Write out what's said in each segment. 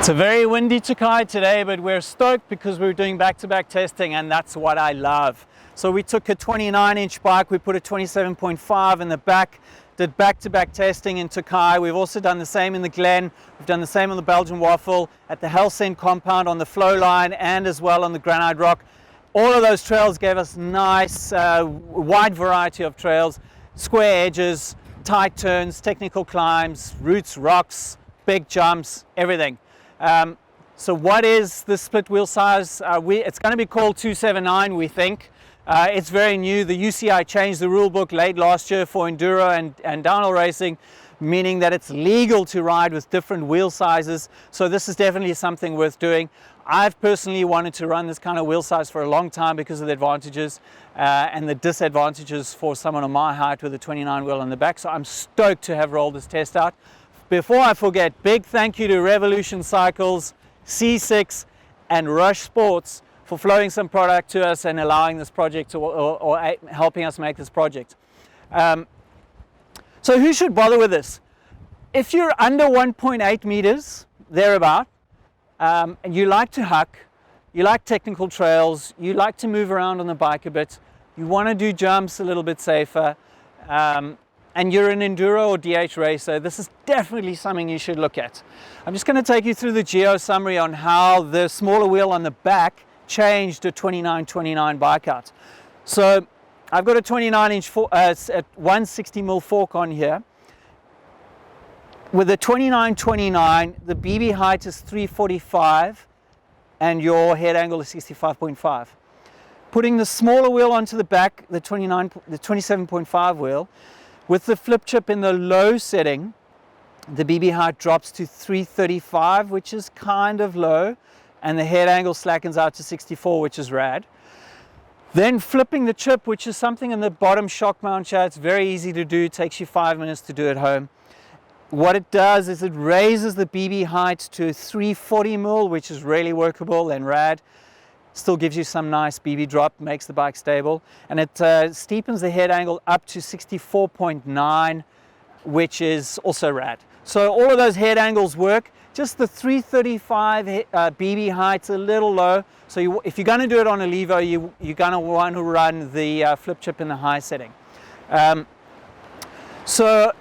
It's a very windy Tokai today, but we're stoked because we're doing back-to-back testing, and that's what I love. So we took a 29-inch bike, we put a 27.5 in the back, did back-to-back testing in Tokai. We've also done the same in the Glen, we've done the same on the Belgian Waffle, at the Helsend compound on the flow line, and as well on the Granite Rock. All of those trails gave us nice, wide variety of trails, square edges, tight turns, technical climbs, roots, rocks, big jumps, everything. So what is the split wheel size? It's going to be called 279, we think. It's very new. The UCI changed the rule book late last year for enduro and downhill racing, meaning that it's legal to ride with different wheel sizes. So this is definitely something worth doing. I've personally wanted to run this kind of wheel size for a long time because of the advantages and the disadvantages for someone of my height with a 29 wheel on the back. So I'm stoked to have rolled this test out. Before I forget, big thank you to Revolution Cycles, cSixx and Rush Sports for flowing some product to us and allowing this project or helping us make this project. So who should bother with this? If you're under 1.8 meters, thereabout, and you like to huck, you like technical trails, you like to move around on the bike a bit, you want to do jumps a little bit safer, and you're an enduro or DH racer, this is definitely something you should look at. I'm just going to take you through the geo summary on how the smaller wheel on the back changed a 29-29 bike out. So I've got a 29-inch 160mm fork on here. With the 29-29, the BB height is 345 and your head angle is 65.5. Putting the smaller wheel onto the back, the 27.5 wheel, with the flip chip in the low setting, the BB height drops to 335, which is kind of low, and the head angle slackens out to 64, which is rad. Then flipping the chip, which is something in the bottom shock mount here, it's very easy to do, it takes you 5 minutes to do at home. What it does is it raises the BB height to 340mm, which is really workable and rad. Still gives you some nice BB drop, makes the bike stable, and it steepens the head angle up to 64.9, which is also rad. So all of those head angles work. Just the 335 BB height's a little low, so if you're going to do it on a levo, you're going to want to run the flip chip in the high setting. So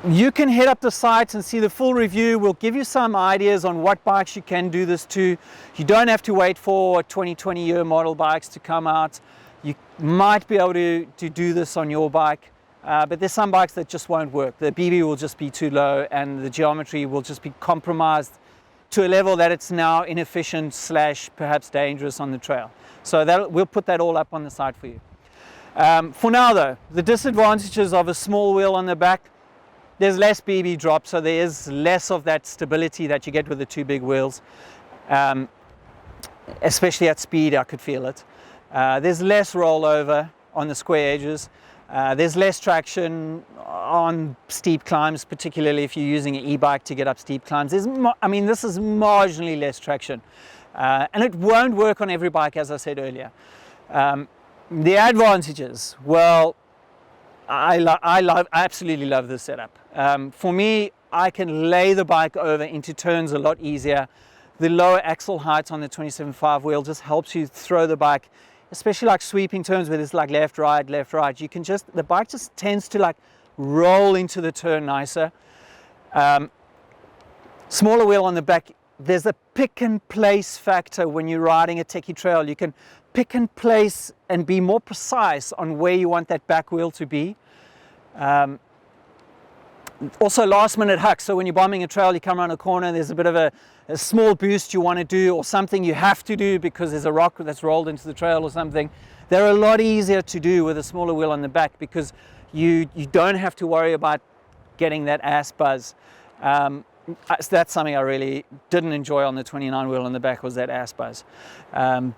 you can head up the site and see the full review. We'll give you some ideas on what bikes you can do this to. You don't have to wait for 2020 year model bikes to come out. You might be able to do this on your bike, but there's some bikes that just won't work. The BB will just be too low and the geometry will just be compromised to a level that it's now inefficient / perhaps dangerous on the trail. So we'll put that all up on the site for you. For now though, the disadvantages of a small wheel on the back: there's less BB drop, so there is less of that stability that you get with the two big wheels. Especially at speed, I could feel it. There's less rollover on the square edges. There's less traction on steep climbs, particularly if you're using an e-bike to get up steep climbs. This is marginally less traction. And it won't work on every bike, as I said earlier. The advantages, well, I absolutely love this setup. For me, I can lay the bike over into turns a lot easier. The lower axle height on the 27.5 wheel just helps you throw the bike, especially like sweeping turns where it's like left, right. You can the bike just tends to like roll into the turn nicer. Smaller wheel on the back, there's a pick and place factor when you're riding a techie trail. You can pick and place and be more precise on where you want that back wheel to be. Also last minute hucks, so when you're bombing a trail, you come around a corner, there's a bit of a small boost you want to do, or something you have to do because there's a rock that's rolled into the trail or something. They're a lot easier to do with a smaller wheel on the back because you don't have to worry about getting that ass buzz. That's something I really didn't enjoy on the 29 wheel on the back, was that ass buzz.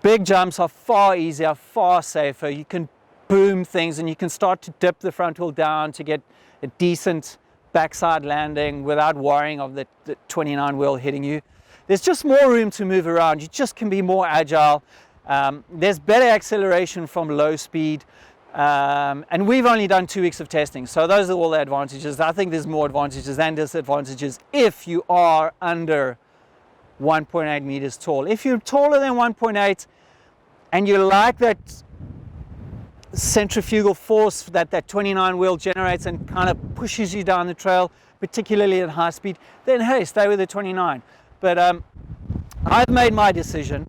Big jumps are far easier, far safer. You can boom things and you can start to dip the front wheel down to get a decent backside landing without worrying of the 29 wheel hitting you. There's just more room to move around. You just can be more agile. There's better acceleration from low speed. And we've only done 2 weeks of testing, so those are all the advantages. I think there's more advantages than disadvantages if you are under 1.8 meters tall. If you're taller than 1.8 and you like that centrifugal force that 29 wheel generates and kind of pushes you down the trail, particularly at high speed, then hey, stay with the 29. But I've made my decision.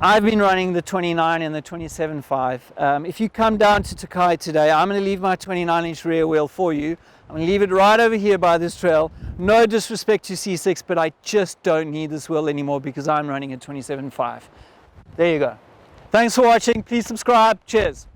I've been running the 29 and the 27.5. If you come down to Tokai today, I'm going to leave my 29-inch rear wheel for you. I'm going to leave it right over here by this trail. No disrespect to cSixx, but I just don't need this wheel anymore because I'm running a 27.5. There you go. Thanks for watching. Please subscribe. Cheers.